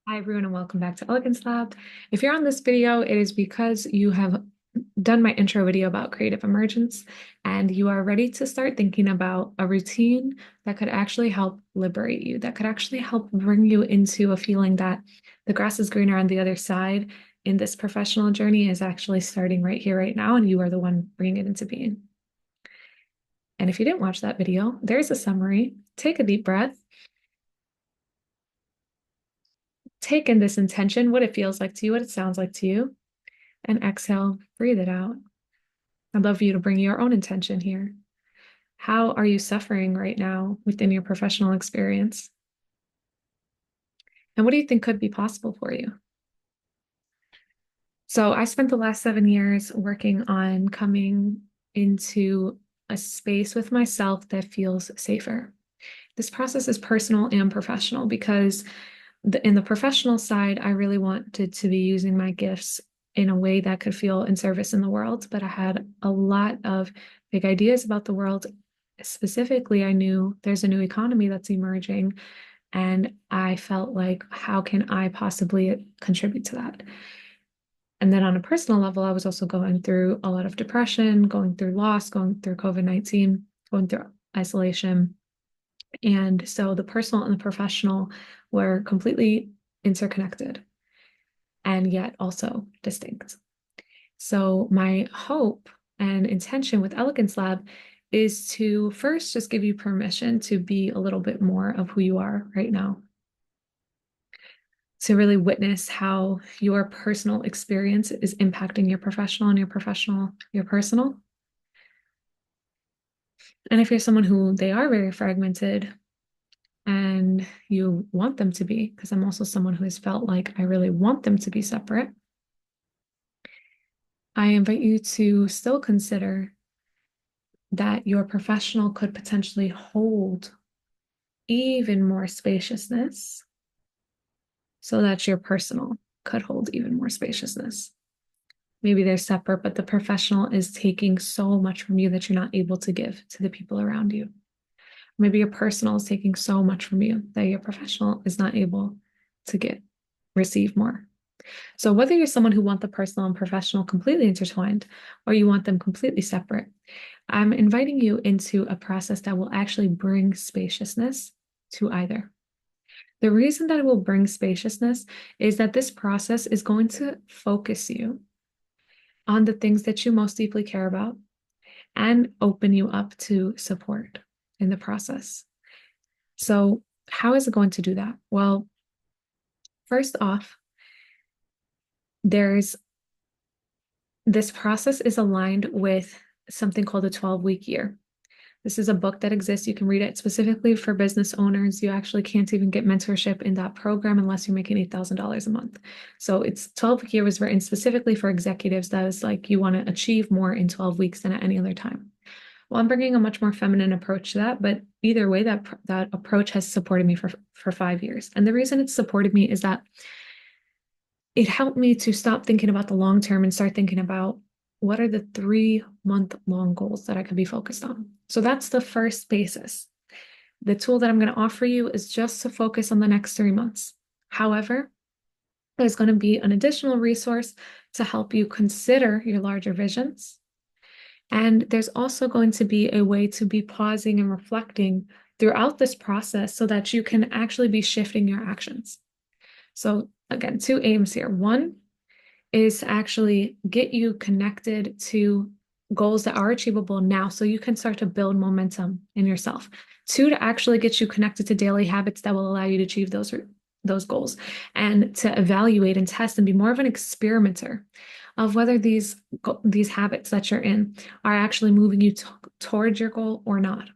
Hi everyone and welcome back to Elegance Lab. If you're on this video, it is because you have done my intro video about creative emergence and you are ready to start thinking about a routine that could actually help liberate you, that could actually help bring you into a feeling that the grass is greener on the other side in this professional journey is actually starting right here, right now, and you are the one bringing it into being. And if you didn't watch that video, there's a summary. Take a deep breath. Take in this intention, what it feels like to you, what it sounds like to you, and exhale, breathe it out. I'd love for you to bring your own intention here. How are you suffering right now within your professional experience? And what do you think could be possible for you? So I spent the last 7 years working on coming into a space with myself that feels safer. This process is personal and professional because in the professional side, I really wanted to be using my gifts in a way that could feel in service in the world, but I had a lot of big ideas about the world. Specifically, I knew there's a new economy that's emerging, and I felt like, how can I possibly contribute to that? And then on a personal level, I was also going through a lot of depression, going through loss, going through COVID-19, going through isolation. And so the personal and the professional were completely interconnected and yet also distinct. So my hope and intention with Elegance Lab is to first just give you permission to be a little bit more of who you are right now, to really witness how your personal experience is impacting your professional and your professional, your personal. And if you're someone who they are very fragmented, and you want them to be, because I'm also someone who has felt like I really want them to be separate, I invite you to still consider that your professional could potentially hold even more spaciousness so that your personal could hold even more spaciousness. Maybe they're separate, but the professional is taking so much from you that you're not able to give to the people around you. Maybe your personal is taking so much from you that your professional is not able to receive more. So whether you're someone who wants the personal and professional completely intertwined, or you want them completely separate, I'm inviting you into a process that will actually bring spaciousness to either. The reason that it will bring spaciousness is that this process is going to focus you on the things that you most deeply care about and open you up to support in the process. So how is it going to do that? Well, first off, there's this process is aligned with something called a 12-week year. This is a book that exists. You can read it specifically for business owners. You actually can't even get mentorship in that program unless you're making $8,000 a month. So it's 12-week year was written specifically for executives. That is like you want to achieve more in 12 weeks than at any other time. Well, I'm bringing a much more feminine approach to that, but either way, that approach has supported me for 5 years. And the reason it's supported me is that it helped me to stop thinking about the long term and start thinking about what are the 3-month long goals that I could be focused on. So that's the first basis. The tool that I'm going to offer you is just to focus on the next 3 months. However, there's going to be an additional resource to help you consider your larger visions. And there's also going to be a way to be pausing and reflecting throughout this process so that you can actually be shifting your actions. So again, two aims here. One is to actually get you connected to goals that are achievable now so you can start to build momentum in yourself. Two, to actually get you connected to daily habits that will allow you to achieve those goals and to evaluate and test and be more of an experimenter of whether these habits that you're in are actually moving you towards your goal or not.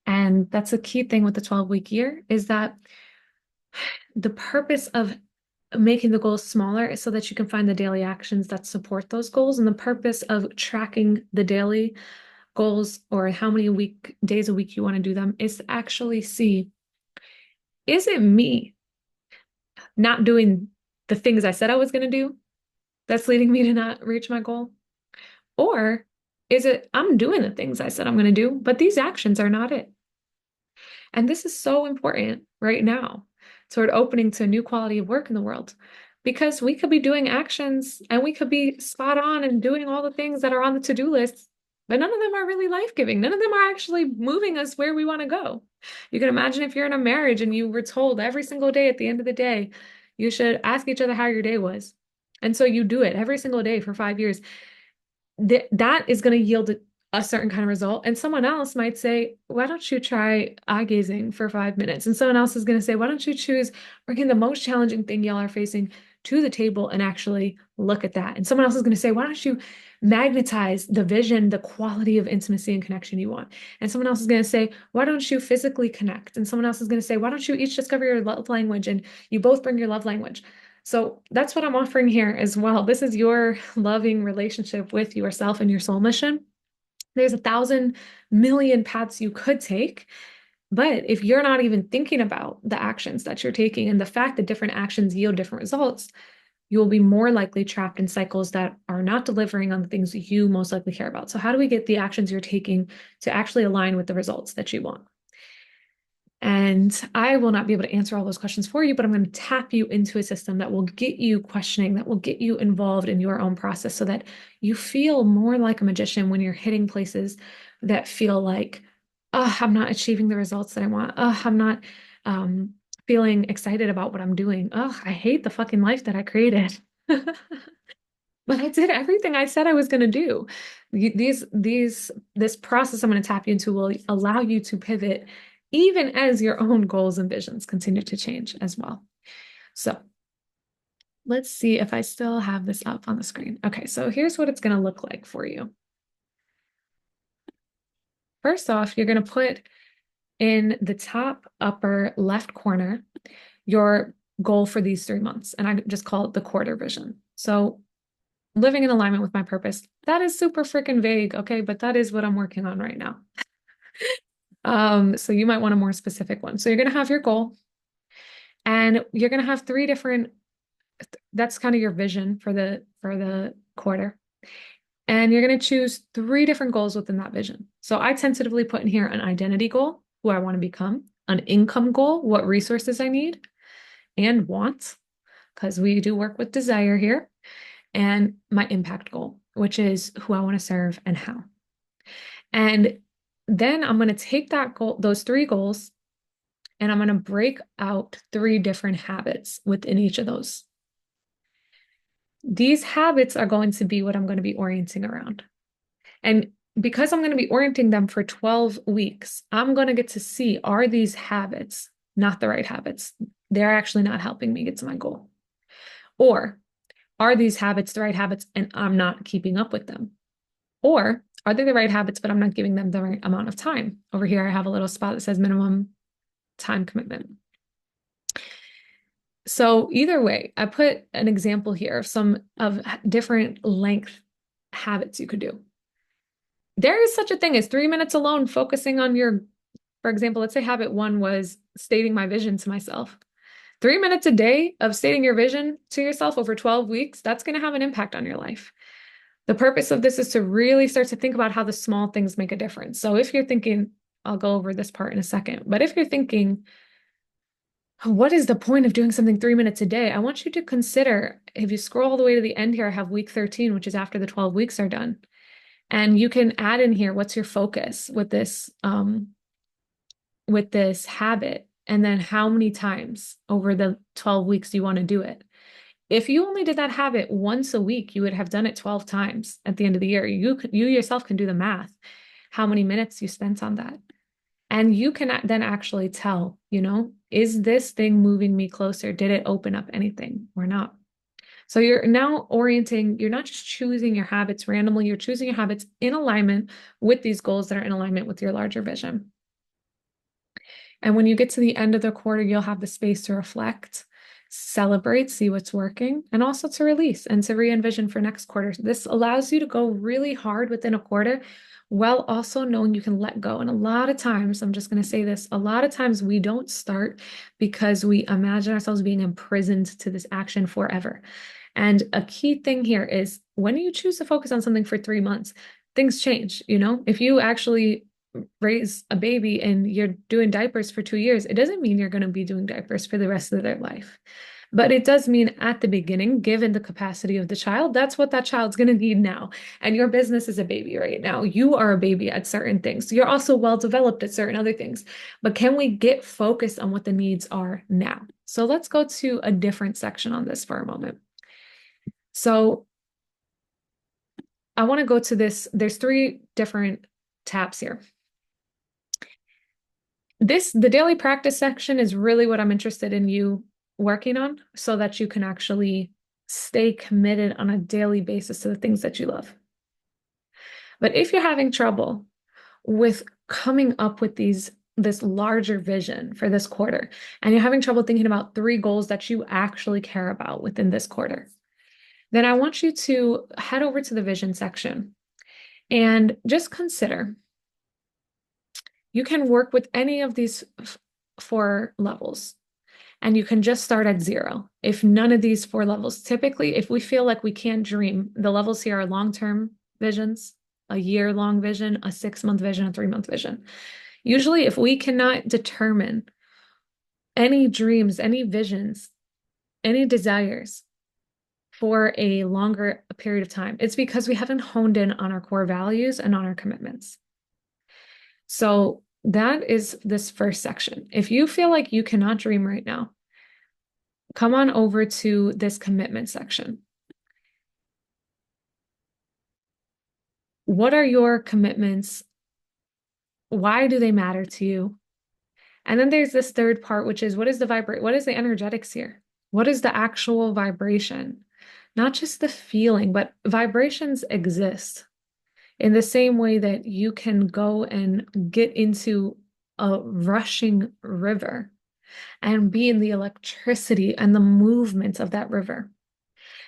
And that's a key thing with the 12-week year is that the purpose of making the goals smaller is so that you can find the daily actions that support those goals. And the purpose of tracking the daily goals or how many days a week you want to do them is to actually see, is it me not doing the things I said I was going to do that's leading me to not reach my goal? Or is it I'm doing the things I said I'm going to do, but these actions are not it? And this is so important right now toward opening to a new quality of work in the world. Because we could be doing actions and we could be spot on and doing all the things that are on the to-do list, but none of them are really life-giving. None of them are actually moving us where we want to go. You can imagine if you're in a marriage and you were told every single day at the end of the day, you should ask each other how your day was. And so you do it every single day for 5 years. That is going to yield a certain kind of result. And someone else might say, why don't you try eye gazing for 5 minutes? And someone else is going to say, why don't you choose bringing the most challenging thing y'all are facing to the table and actually look at that? And someone else is going to say, why don't you magnetize the vision, the quality of intimacy and connection you want? And someone else is going to say, why don't you physically connect? And someone else is going to say, why don't you each discover your love language and you both bring your love language? So that's what I'm offering here as well. This is your loving relationship with yourself and your soul mission. There's 1,000,000,000 paths you could take. But if you're not even thinking about the actions that you're taking and the fact that different actions yield different results, you will be more likely trapped in cycles that are not delivering on the things that you most likely care about. So how do we get the actions you're taking to actually align with the results that you want? And I will not be able to answer all those questions for you, but I'm going to tap you into a system that will get you questioning, that will get you involved in your own process so that you feel more like a magician when you're hitting places that feel like, oh, I'm not achieving the results that I want. Oh, I'm not feeling excited about what I'm doing. Oh, I hate the fucking life that I created. But I did everything I said I was going to do. This process I'm going to tap you into will allow you to pivot even as your own goals and visions continue to change as well. So let's see if I still have this up on the screen. Okay, so here's what it's going to look like for you. First off, you're going to put in the top upper left corner your goal for these 3 months, and I just call it the quarter vision. So living in alignment with my purpose, that is super freaking vague, okay? But that is what I'm working on right now. So you might want a more specific one. So you're going to have your goal and you're going to have 3 different, that's kind of your vision for the quarter. And you're going to choose 3 different goals within that vision. So I tentatively put in here an identity goal, who I want to become, an income goal, what resources I need and want, because we do work with desire here, and my impact goal, which is who I want to serve and how. And then I'm going to take that goal, those 3 goals, and I'm going to break out 3 different habits within each of those. These habits are going to be what I'm going to be orienting around. And because I'm going to be orienting them for 12 weeks, I'm going to get to see, are these habits not the right habits? They're actually not helping me get to my goal. Or are these habits the right habits and I'm not keeping up with them? Or are they the right habits, but I'm not giving them the right amount of time? Over here, I have a little spot that says minimum time commitment. So either way, I put an example here of some of different length habits you could do. There is such a thing as 3 minutes alone focusing on your, for example, let's say habit 1 was stating my vision to myself. 3 minutes a day of stating your vision to yourself over 12 weeks, that's going to have an impact on your life. The purpose of this is to really start to think about how the small things make a difference. So if you're thinking, I'll go over this part in a second, but if you're thinking, what is the point of doing something 3 minutes a day? I want you to consider, if you scroll all the way to the end here, I have week 13, which is after the 12 weeks are done. And you can add in here, what's your focus with this habit? And then how many times over the 12 weeks do you want to do it? If you only did that habit once a week, you would have done it 12 times at the end of the year. You yourself can do the math, how many minutes you spent on that. And you can then actually tell, is this thing moving me closer? Did it open up anything or not? So you're now orienting, you're not just choosing your habits randomly, you're choosing your habits in alignment with these goals that are in alignment with your larger vision. And when you get to the end of the quarter, you'll have the space to reflect, celebrate, see what's working, and also to release and to re-envision for next quarter. This allows you to go really hard within a quarter while also knowing you can let go. And a lot of times, I'm just going to say this, a lot of times we don't start because we imagine ourselves being imprisoned to this action forever. And a key thing here is when you choose to focus on something for 3 months, things change. If you actually raise a baby and you're doing diapers for 2 years, it doesn't mean you're going to be doing diapers for the rest of their life. But it does mean at the beginning, given the capacity of the child, that's what that child's going to need now. And your business is a baby right now. You are a baby at certain things. You're also well developed at certain other things. But can we get focused on what the needs are now? So let's go to a different section on this for a moment. So I want to go to this. There's 3 different tabs here. The daily practice section is really what I'm interested in you working on so that you can actually stay committed on a daily basis to the things that you love. But if you're having trouble with coming up with this larger vision for this quarter, and you're having trouble thinking about 3 goals that you actually care about within this quarter, then I want you to head over to the vision section and just consider you can work with any of these 4 levels. And you can just start at 0. If none of these 4 levels, typically, if we feel like we can't dream, the levels here are long-term visions, a year-long vision, a 6-month vision, a 3-month vision. Usually, if we cannot determine any dreams, any visions, any desires for a longer period of time, it's because we haven't honed in on our core values and on our commitments. So that is this first section. If you feel like you cannot dream right now, come on over to this commitment section. What are your commitments? Why do they matter to you? And then there's this third part, which is what is the energetics here? What is the actual vibration? Not just the feeling, but vibrations exist in the same way that you can go and get into a rushing river and be in the electricity and the movement of that river.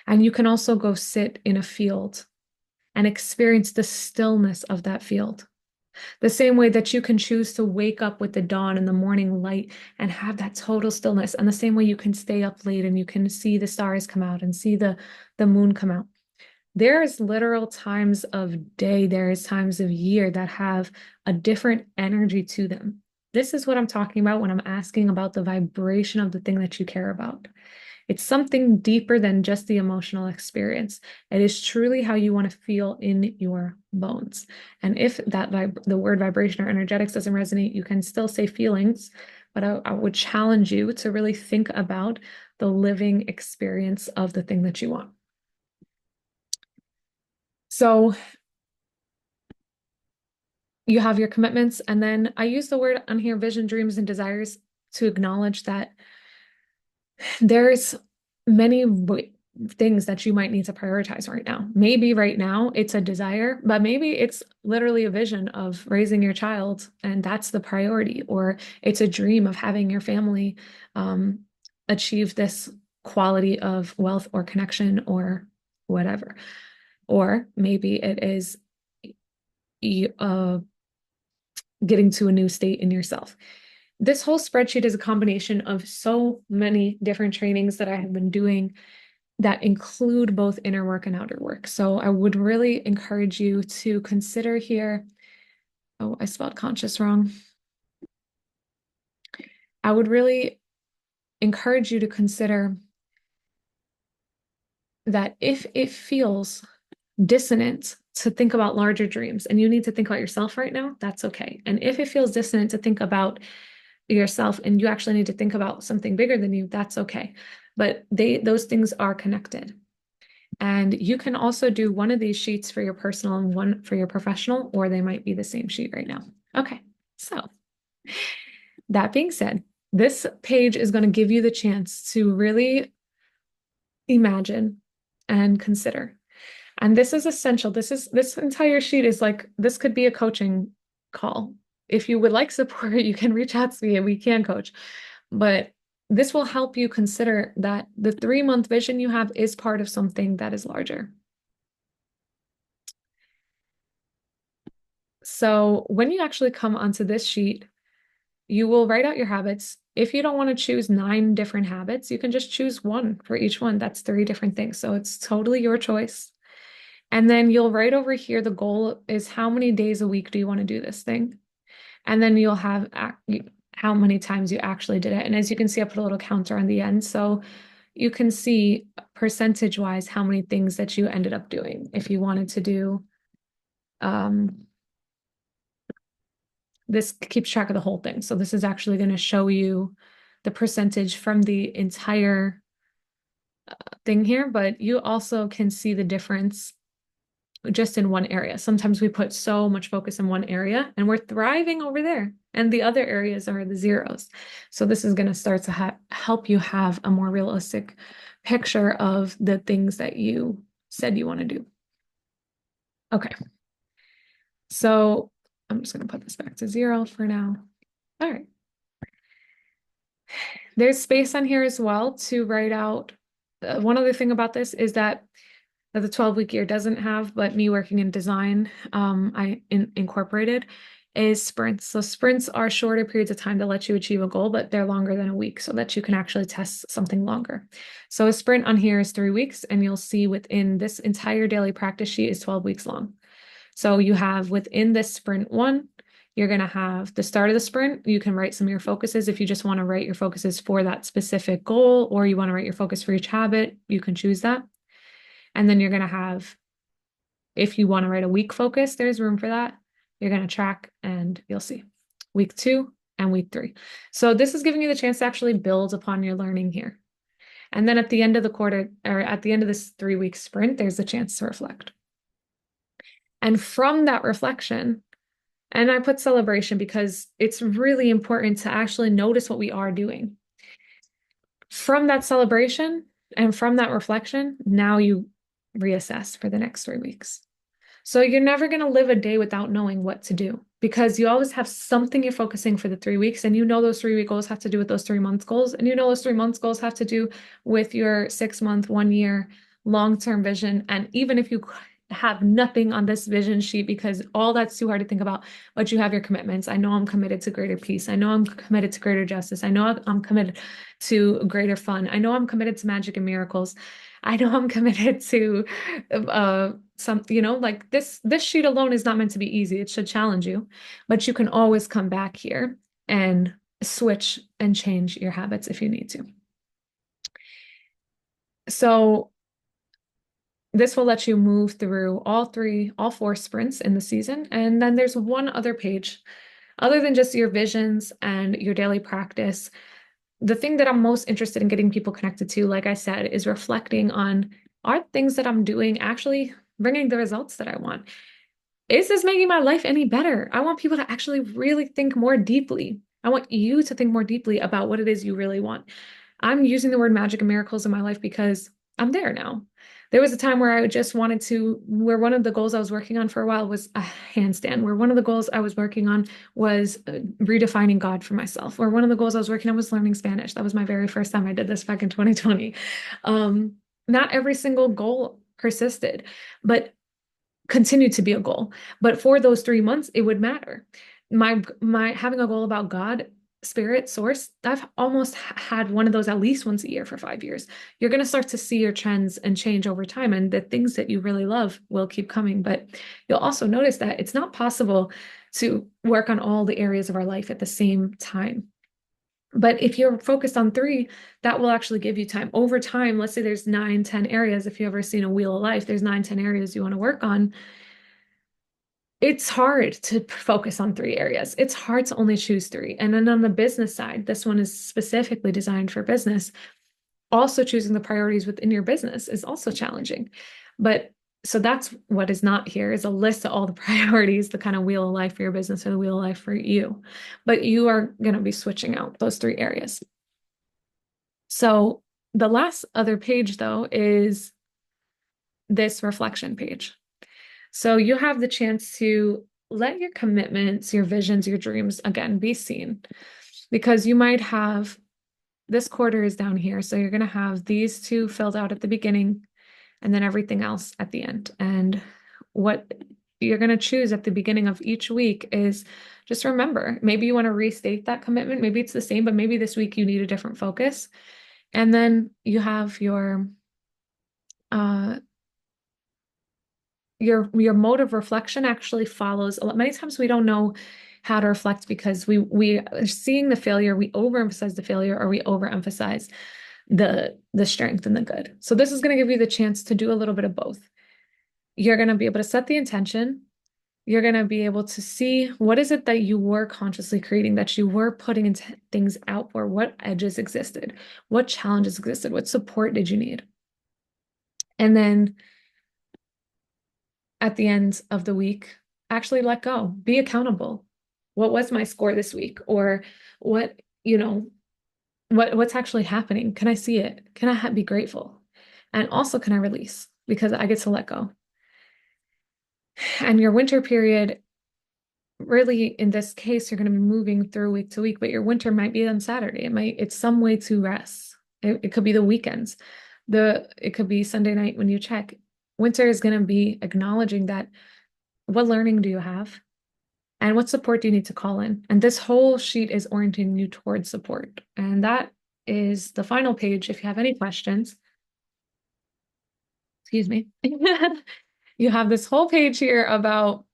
And you can also go sit in a field and experience the stillness of that field. The same way that you can choose to wake up with the dawn and the morning light and have that total stillness. And the same way you can stay up late and you can see the stars come out and see the moon come out. There is literal times of day, there is times of year that have a different energy to them. This is what I'm talking about when I'm asking about the vibration of the thing that you care about. It's something deeper than just the emotional experience. It is truly how you want to feel in your bones. And if the word vibration or energetics doesn't resonate, you can still say feelings, but I would challenge you to really think about the living experience of the thing that you want. So you have your commitments, and then I use the word on here, vision, dreams, and desires, to acknowledge that there's many things that you might need to prioritize right now. Maybe right now it's a desire, but maybe it's literally a vision of raising your child, and that's the priority, or it's a dream of having your family achieve this quality of wealth or connection or whatever. Or maybe it is getting to a new state in yourself. This whole spreadsheet is a combination of so many different trainings that I have been doing that include both inner work and outer work. So I would really encourage you to consider here. Oh, I spelled conscious wrong. I would really encourage you to consider that if it feels dissonant to think about larger dreams and you need to think about yourself right now, that's okay. And if it feels dissonant to think about yourself and you actually need to think about something bigger than you, that's okay. But those things are connected. And you can also do one of these sheets for your personal and one for your professional, or they might be the same sheet right now. Okay, so that being said, this page is going to give you the chance to really imagine and consider. And this is essential. This entire sheet is like, this could be a coaching call. If you would like support, you can reach out to me and we can coach. But this will help you consider that the 3-month vision you have is part of something that is larger. So when you actually come onto this sheet, you will write out your habits. If you don't want to choose 9 different habits, you can just choose 1 for each one. That's 3 different things. So it's totally your choice. And then you'll write over here, the goal is how many days a week do you want to do this thing? And then you'll have how many times you actually did it. And as you can see, I put a little counter on the end. So you can see percentage wise how many things that you ended up doing. If you wanted to do, um, this keeps track of the whole thing. So this is actually going to show you the percentage from the entire thing here, but you also can see the difference just in one area. Sometimes we put so much focus in one area and we're thriving over there, and the other areas are the zeros. So this is going to start to help you have a more realistic picture of the things that you said you want to do. Okay. So I'm just going to put this back to 0 for now. All right. There's space on here as well to write out. One other thing about this is that the 12-week year doesn't have, but me working in design, I incorporated is sprints. So sprints are shorter periods of time to let you achieve a goal, but they're longer than a week so that you can actually test something longer. So a sprint on here is 3 weeks, and you'll see within this entire daily practice sheet is 12 weeks long. So you have within this sprint 1, you're going to have the start of the sprint. You can write some of your focuses if you just want to write your focuses for that specific goal, or you want to write your focus for each habit, you can choose that. And then you're going to have, if you want to write a week focus, there's room for that. You're going to track and you'll see week 2 and week 3. So this is giving you the chance to actually build upon your learning here. And then at the end of the quarter, or at the end of this 3-week sprint, there's a chance to reflect. And from that reflection, and I put celebration because it's really important to actually notice what we are doing. From that celebration and from that reflection, now you reassess for the next 3 weeks. So you're never going to live a day without knowing what to do, because you always have something you're focusing for the 3 weeks, and you know those 3-week goals have to do with those 3-month goals, and you know those 3-month goals have to do with your 6-month, 1-year, long-term vision. And even if you have nothing on this vision sheet because all that's too hard to think about, but you have your commitments. I know I'm committed to greater peace. I know I'm committed to greater justice. I know I'm committed to greater fun. I know I'm committed to magic and miracles. I know I'm committed to some, like this sheet alone is not meant to be easy. It should challenge you, but you can always come back here and switch and change your habits if you need to. So this will let you move through all 4 sprints in the season. And then there's one other page, other than just your visions and your daily practice. The thing that I'm most interested in getting people connected to, like I said, is reflecting on, are things that I'm doing actually bringing the results that I want? Is this making my life any better? I want people to actually really think more deeply. I want you to think more deeply about what it is you really want. I'm using the word magic and miracles in my life because I'm there now. There was a time where I just wanted to, where one of the goals I was working on for a while was a handstand, where one of the goals I was working on was redefining God for myself, where one of the goals I was working on was learning Spanish. That was my very first time I did this back in 2020. Not every single goal persisted, but continued to be a goal. But for those 3 months, it would matter. My having a goal about God, spirit, source, I've almost had one of those at least once a year for 5 years. You're going to start to see your trends and change over time, and the things that you really love will keep coming. But you'll also notice that it's not possible to work on all the areas of our life at the same time. But if you're focused on 3, that will actually give you time. Over time, let's say there's 9, 10 areas. If you've ever seen a wheel of life, there's 9, 10 areas you want to work on. It's hard to focus on 3 areas. It's hard to only choose 3. And then on the business side, this one is specifically designed for business. Also choosing the priorities within your business is also challenging. But so that's what is not here, is a list of all the priorities, the kind of wheel of life for your business or the wheel of life for you. But you are going to be switching out those 3 areas. So the last other page, though, is this reflection page. So you have the chance to let your commitments, your visions, your dreams, again, be seen. Because you might have, this quarter is down here, so you're going to have these 2 filled out at the beginning and then everything else at the end. And what you're going to choose at the beginning of each week is just remember, maybe you want to restate that commitment. Maybe it's the same, but maybe this week you need a different focus. And then you have your mode of reflection actually follows. Many times we don't know how to reflect because we are seeing the failure, we overemphasize the failure, or we overemphasize the strength and the good. So this is going to give you the chance to do a little bit of both. You're going to be able to set the intention. You're going to be able to see what is it that you were consciously creating, that you were putting into things out for, what edges existed, what challenges existed, what support did you need? And then at the end of the week, actually let go, be accountable. What was my score this week? Or what, what's actually happening? Can I see it? Can I be grateful? And also, can I release? Because I get to let go. And your winter period, really, in this case, you're going to be moving through week to week, but your winter might be on Saturday. It's some way to rest. It could be the weekends. It could be Sunday night when you check. Winter is going to be acknowledging that what learning do you have? And what support do you need to call in? And this whole sheet is orienting you towards support. And that is the final page. If you have any questions, excuse me, you have this whole page here about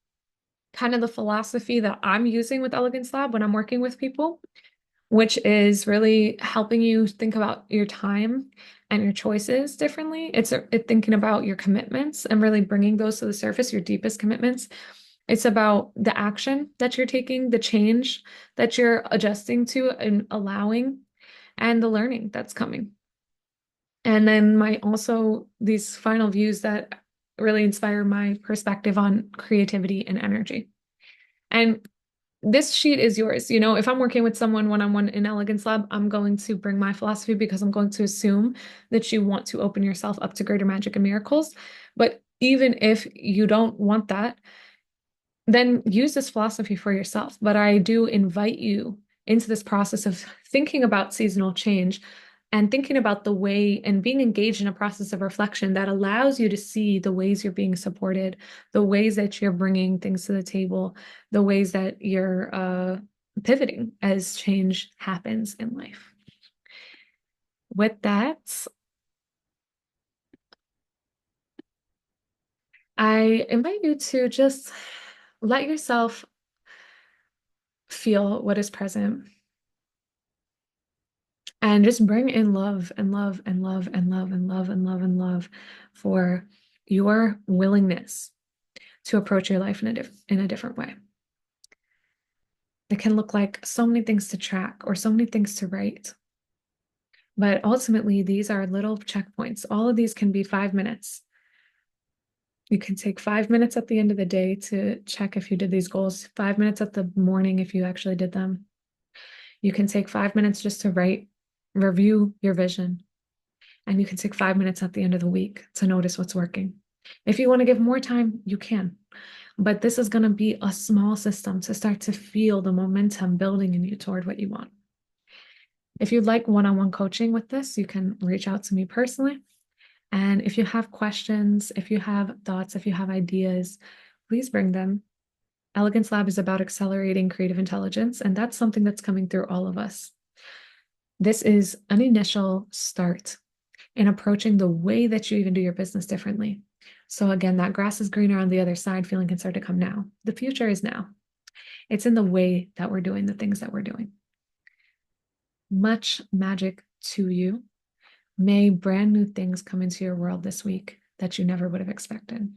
kind of the philosophy that I'm using with Elegance Lab when I'm working with people, which is really helping you think about your time and your choices differently. It's thinking about your commitments and really bringing those to the surface, your deepest commitments. It's about the action that you're taking, the change that you're adjusting to and allowing, and the learning that's coming. And then these final views that really inspire my perspective on creativity and energy. And this sheet is yours. If I'm working with someone one-on-one in Elegance Lab, I'm going to bring my philosophy because I'm going to assume that you want to open yourself up to greater magic and miracles. But even if you don't want that, then use this philosophy for yourself. But I do invite you into this process of thinking about seasonal change and thinking about the way and being engaged in a process of reflection that allows you to see the ways you're being supported, the ways that you're bringing things to the table, the ways that you're pivoting as change happens in life. With that, I invite you to just let yourself feel what is present. And just bring in love and love and love and love and love and love and love for your willingness to approach your life in a different way. It can look like so many things to track or so many things to write. But ultimately, these are little checkpoints. All of these can be 5 minutes. You can take 5 minutes at the end of the day to check if you did these goals, 5 minutes at the morning if you actually did them. You can take 5 minutes just to review your vision. And you can take 5 minutes at the end of the week to notice what's working. If you want to give more time, you can. But this is going to be a small system to start to feel the momentum building in you toward what you want. If you'd like one-on-one coaching with this, you can reach out to me personally. And if you have questions, if you have thoughts, if you have ideas, please bring them. Elegance Lab is about accelerating creative intelligence, and that's something that's coming through all of us. This is an initial start in approaching the way that you even do your business differently. So again, that grass is greener on the other side feeling can start to come now. The future is now. It's in the way that we're doing the things that we're doing. Much magic to you. May brand new things come into your world this week that you never would have expected.